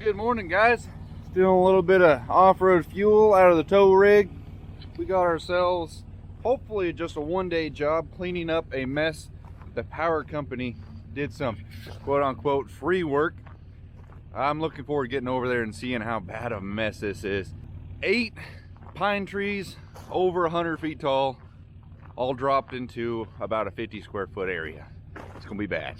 Good morning, guys. Stealing a little bit of off-road fuel out of the tow rig. We got ourselves hopefully just a one-day job cleaning up a mess. The power company did some quote-unquote free work. I'm looking forward to getting over there and seeing how bad a mess this is. 8 pine trees over 100 feet tall, all dropped into about a 50 square foot area. It's gonna be bad.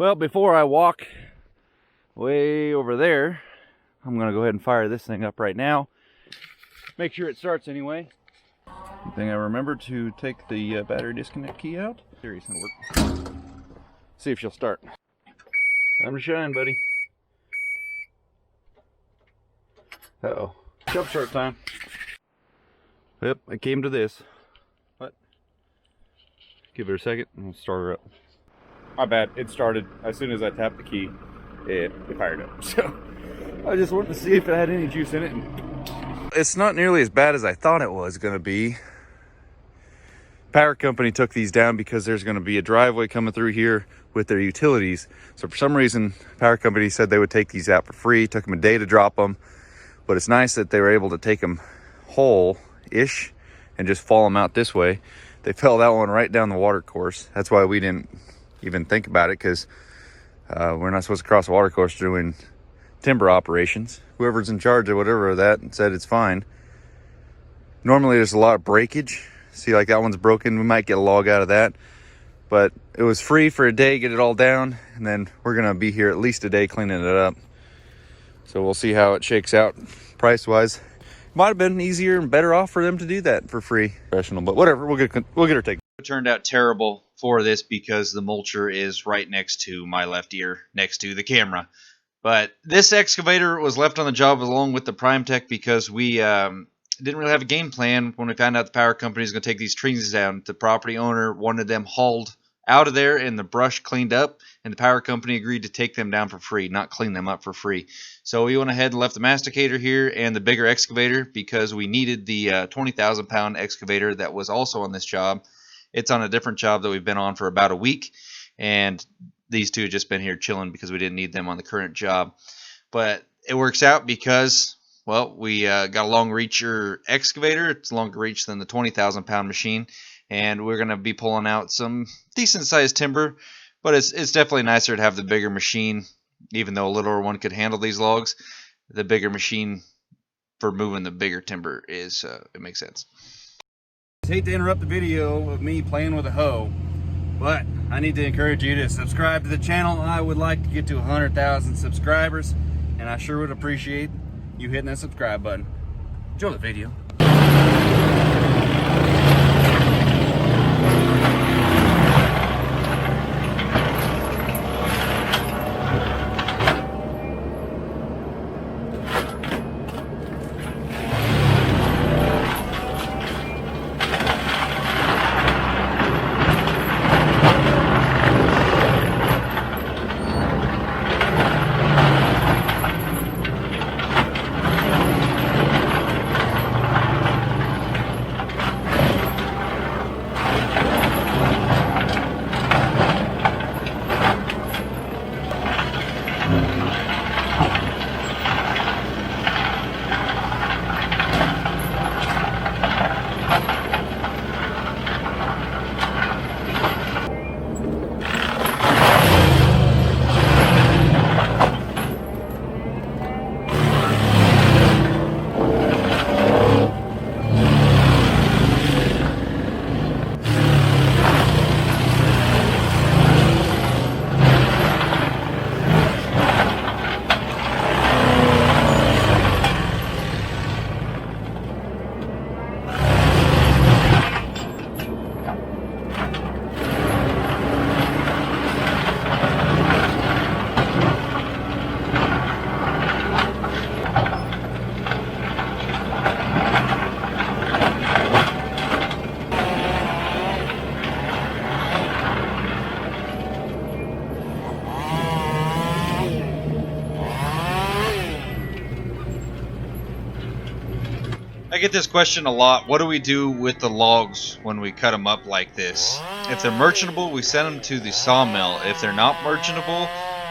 Well, before I walk way over there, I'm gonna go ahead and fire this thing up right now. Make sure it starts anyway. Good thing I remembered to take the battery disconnect key out. Series gonna work. See if she'll start. Time to shine, buddy. Uh-oh. Jump start time. Yep, it came to this. What? Give it a second and we'll start her up. My bad, it started as soon as I tapped the key, it fired up. So I just wanted to see if it had any juice in it. It's not nearly as bad as I thought it was gonna be. Power company took these down because there's gonna be a driveway coming through here with their utilities. So for some reason, power company said they would take these out for free. It took them a day to drop them, but it's nice that they were able to take them whole-ish and just fall them out this way. They fell that one right down the water course. That's why we didn't even think about it, because we're not supposed to cross the water course doing timber operations. Whoever's in charge of whatever of that said it's fine. Normally there's a lot of breakage. See, like that one's broken, we might get a log out of that, but it was free for a day, get it all down, and then we're gonna be here at least a day cleaning it up. So we'll see how it shakes out price wise. Might have been easier and better off for them to do that for free. Professional, but whatever, we'll get her taken. It turned out terrible for this because the mulcher is right next to my left ear, next to the camera. But this excavator was left on the job along with the PrimeTech because we didn't really have a game plan when we found out the power company was going to take these trees down. The property owner wanted them hauled out of there and the brush cleaned up, and the power company agreed to take them down for free, not clean them up for free. So we went ahead and left the masticator here and the bigger excavator because we needed the 20,000 pound excavator that was also on this job. It's on a different job that we've been on for about a week, and these two have just been here chilling because we didn't need them on the current job. But it works out because, well, we got a long reacher excavator. It's longer reach than the 20,000 pound machine, and we're going to be pulling out some decent sized timber, but it's definitely nicer to have the bigger machine. Even though a littler one could handle these logs, the bigger machine for moving the bigger timber is it makes sense. I hate to interrupt the video of me playing with a hoe, but I need to encourage you to subscribe to the channel. I would like to get to 100,000 subscribers, and I sure would appreciate you hitting that subscribe button. Enjoy the video. I get this question a lot. What do we do with the logs when we cut them up like this? If they're merchantable, we send them to the sawmill. If they're not merchantable,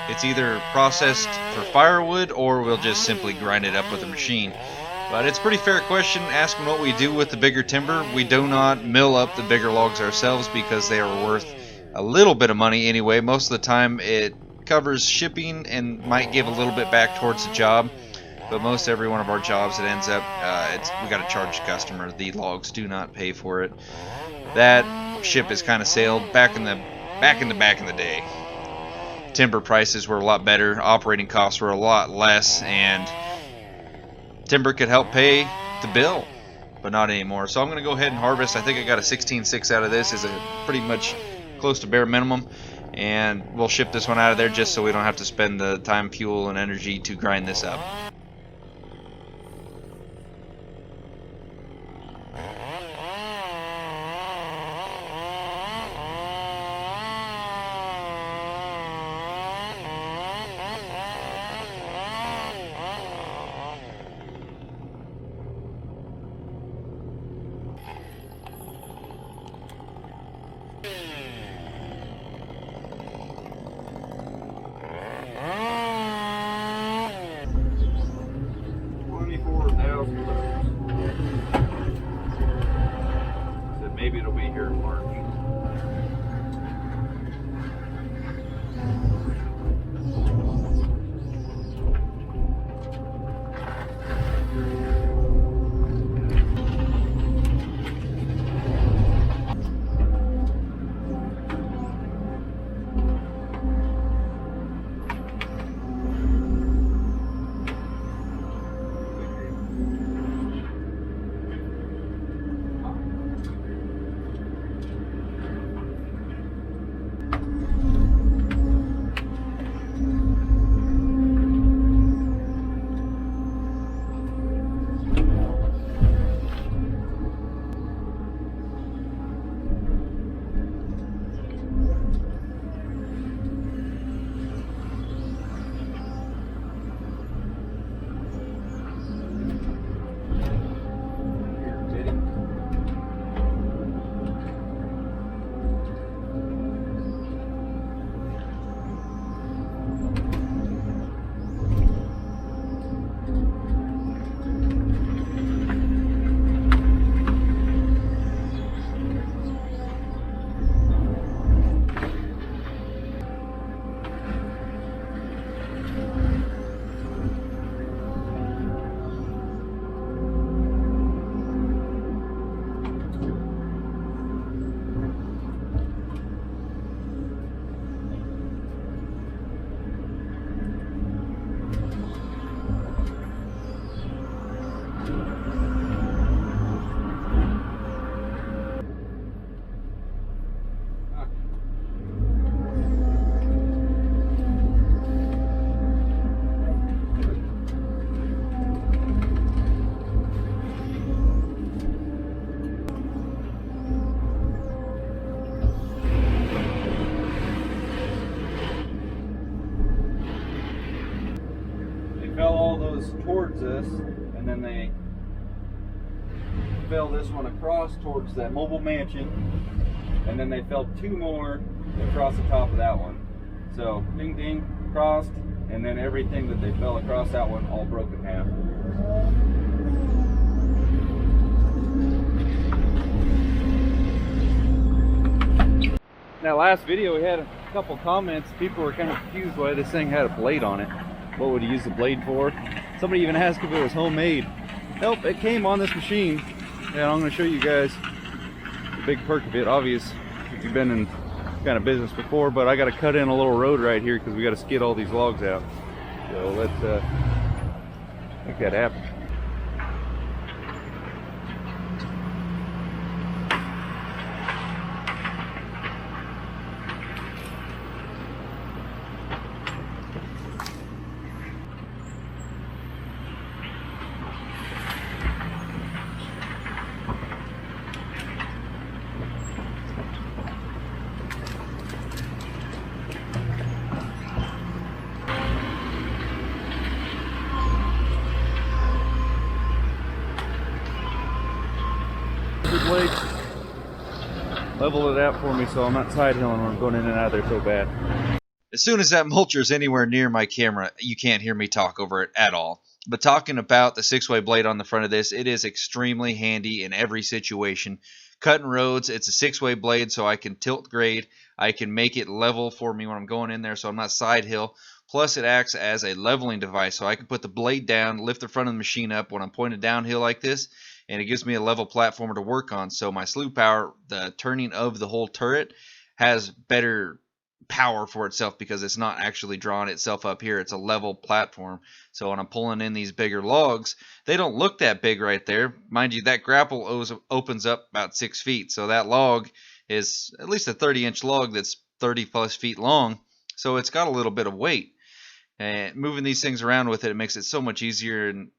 it's either processed for firewood or we'll just simply grind it up with a machine. But it's a pretty fair question asking what we do with the bigger timber. We do not mill up the bigger logs ourselves because they are worth a little bit of money anyway. Most of the time it covers shipping and might give a little bit back towards the job. But most every one of our jobs, it ends up, we got to charge the customer. The logs do not pay for it. That ship has kind of sailed back in the day. Timber prices were a lot better, operating costs were a lot less, and timber could help pay the bill, but not anymore. So I'm going to go ahead and harvest. I think I got a 16.6 out of this. Is a pretty much close to bare minimum, and we'll ship this one out of there just so we don't have to spend the time, fuel, and energy to grind this up. Maybe it'll be here in March. Fell all those towards us, and then they fell this one across towards that mobile mansion, and then they fell two more across the top of that one. So ding ding, crossed, and then everything that they fell across that one all broke in half. That last video we had a couple comments. People were kind of confused why this thing had a blade on it. What would he use the blade for? Somebody even asked if it was homemade. Nope, it came on this machine. And I'm going to show you guys the big perk of it. Obvious if you've been in kind of business before, but I got to cut in a little road right here because we got to skid all these logs out. So let's make that happen. level it out for me so I'm not side hilling when I'm going in and out of there so bad. As soon as that mulcher is anywhere near my camera, you can't hear me talk over it at all. But talking about the 6-way blade on the front of this, it is extremely handy in every situation. Cutting roads, it's a 6-way blade, so I can tilt grade. I can make it level for me when I'm going in there so I'm not side hill. Plus, it acts as a leveling device, so I can put the blade down, lift the front of the machine up when I'm pointed downhill like this, and it gives me a level platform to work on. So my slew power, the turning of the whole turret, has better power for itself because it's not actually drawing itself up here. It's a level platform. So when I'm pulling in these bigger logs, they don't look that big right there. Mind you, that grapple opens up about 6 feet. So that log is at least a 30-inch log that's 30 plus feet long. So it's got a little bit of weight. And moving these things around with it, it makes it so much easier. And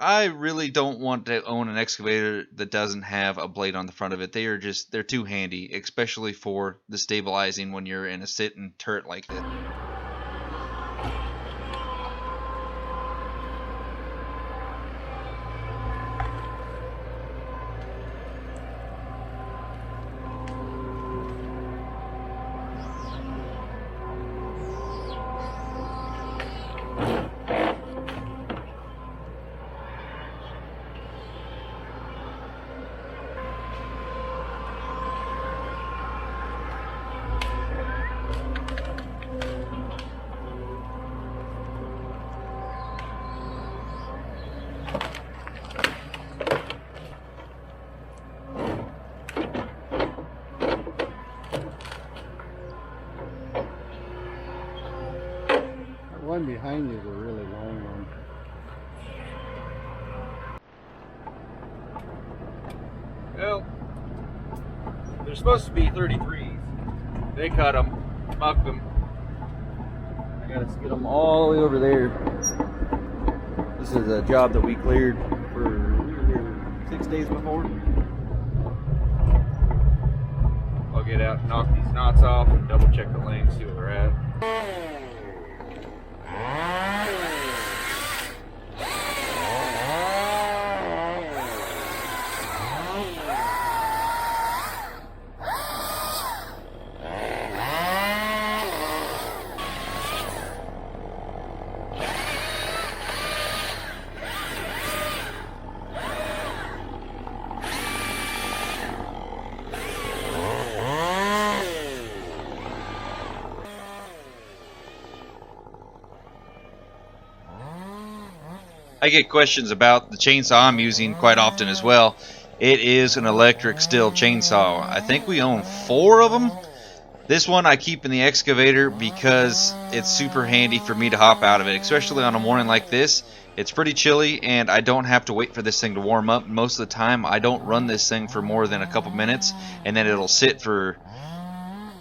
I really don't want to own an excavator that doesn't have a blade on the front of it. They're too handy, especially for the stabilizing when you're in a sit-and turret like this. One behind you is a really long one. Well, they're supposed to be 33s. They cut them, mucked them. I gotta skid them all the way over there. This is a job that we cleared for 6 days before. I'll get out and knock these knots off and double check the length, see where they're at. I get questions about the chainsaw I'm using quite often as well. It is an electric Stihl chainsaw. I think we own 4 of them. This one I keep in the excavator because it's super handy for me to hop out of it, especially on a morning like this. It's pretty chilly and I don't have to wait for this thing to warm up. Most of the time I don't run this thing for more than a couple minutes, and then it'll sit for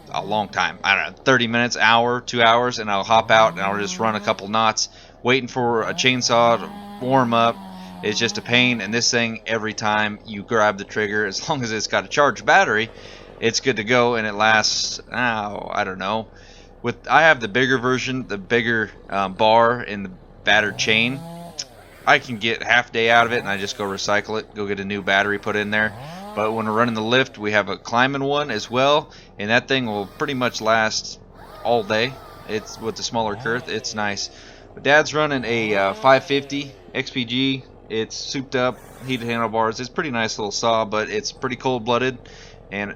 a long time. I don't know, 30 minutes, hour, 2 hours, and I'll hop out and I'll just run a couple knots waiting for a chainsaw to warm up. It's just a pain, and this thing, every time you grab the trigger, as long as it's got a charged battery, it's good to go, and it lasts, I don't know. I have the bigger version, the bigger bar and the battered chain. I can get half day out of it and I just go recycle it, go get a new battery put in there. But when we're running the lift, we have a climbing one as well, and that thing will pretty much last all day. It's with the smaller girth, it's nice. But Dad's running a 550 XPG. It's souped up, heated handlebars. It's a pretty nice little saw, but it's pretty cold-blooded, and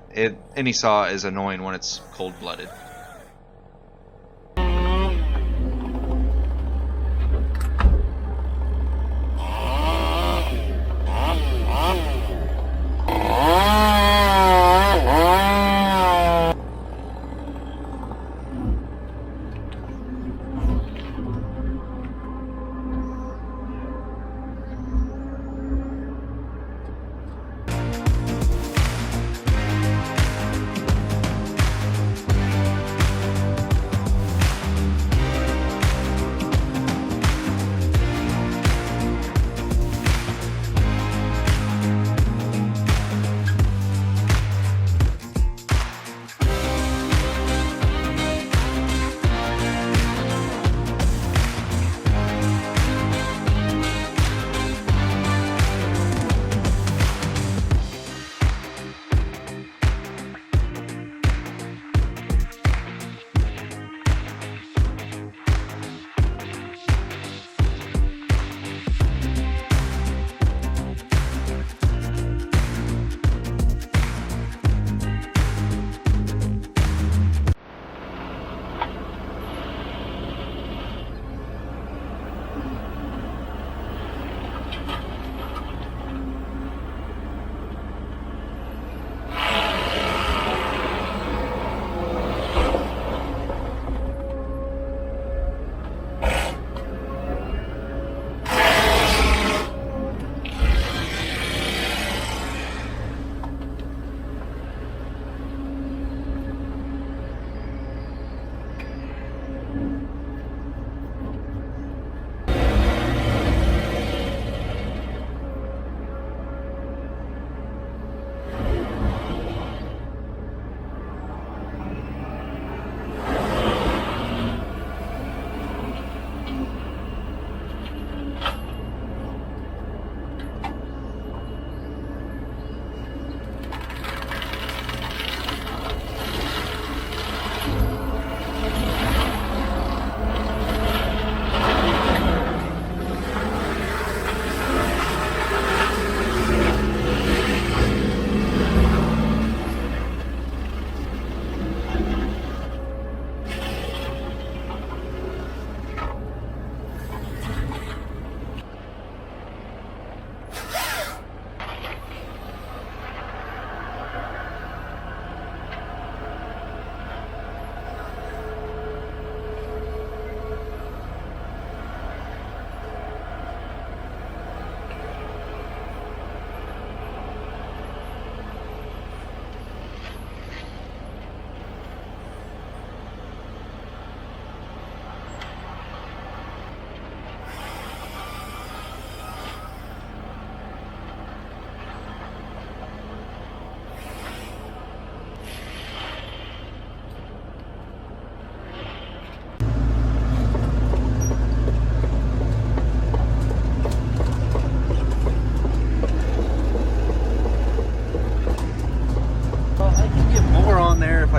any saw is annoying when it's cold-blooded.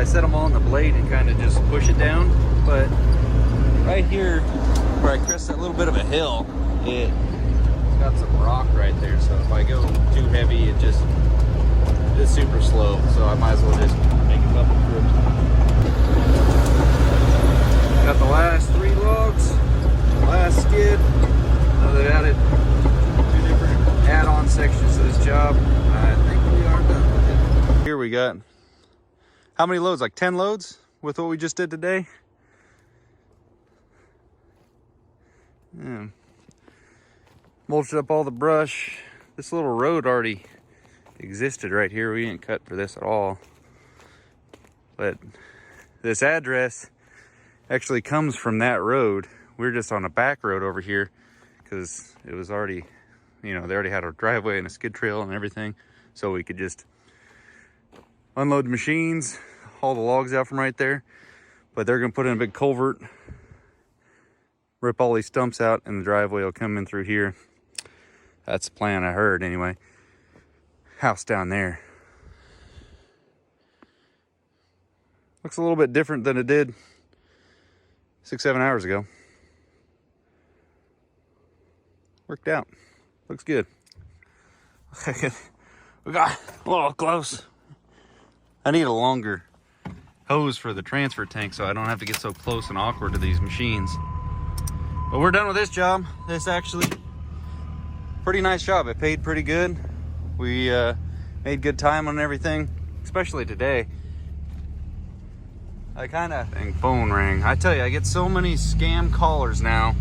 set them all on the blade and kind of just push it down. But right here, where I crest that little bit of a hill, it's got some rock right there. So if I go too heavy, it's super slow. So I might as well just make a couple trips. Got the last 3 logs, last skid. So they've added 2 different add-on sections to this job. I think we are done with it. Here we got, how many loads? Like 10 loads with what we just did today? Yeah. Mulched up all the brush. This little road already existed right here. We didn't cut for this at all. But this address actually comes from that road. We're just on a back road over here because it was already, you know, they already had a driveway and a skid trail and everything. So we could just unload the machines, haul the logs out from right there. But they're gonna put in a big culvert, rip all these stumps out, and the driveway will come in through here. That's the plan, I heard anyway. House down there. Looks a little bit different than it did 6-7 hours ago. Worked out. Looks good. We got a little close. I need a longer hose for the transfer tank so I don't have to get so close and awkward to these machines. But we're done with this job. This actually, pretty nice job. It paid pretty good. We made good time on everything, especially today. I kind of think phone rang. I tell you, I get so many scam callers now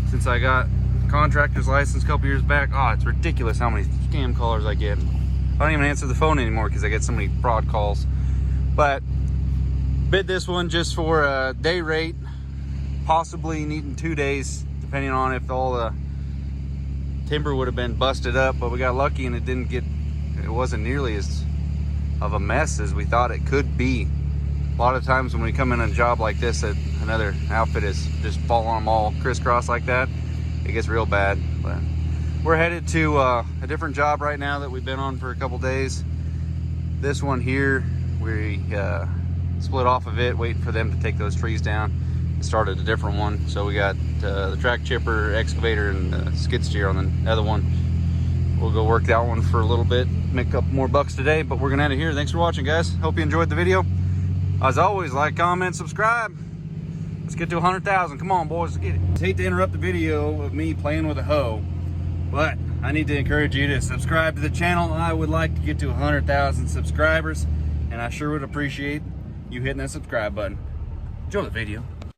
since I got contractor's license a couple years back. Oh, it's ridiculous how many scam callers I get. I don't even answer the phone anymore because I get so many fraud calls. But bid this one just for a day rate, possibly needing 2 days, depending on if all the timber would have been busted up. But we got lucky and it wasn't nearly as of a mess as we thought it could be. A lot of times when we come in on a job like this that another outfit is just fall on them all crisscross like that, it gets real bad. But we're headed to a different job right now that we've been on for a couple days. This one here, we split off of it, waiting for them to take those trees down and started a different one. So we got the track chipper, excavator, and the skid steer on the other one. We'll go work that one for a little bit, make a couple more bucks today, but we're gonna end it here. Thanks for watching, guys. Hope you enjoyed the video. As always, like, comment, subscribe. Let's get to 100,000. Come on, boys, let's get it. I hate to interrupt the video of me playing with a hoe, but I need to encourage you to subscribe to the channel. I would like to get to 100,000 subscribers, and I sure would appreciate you hitting that subscribe button. Enjoy the video.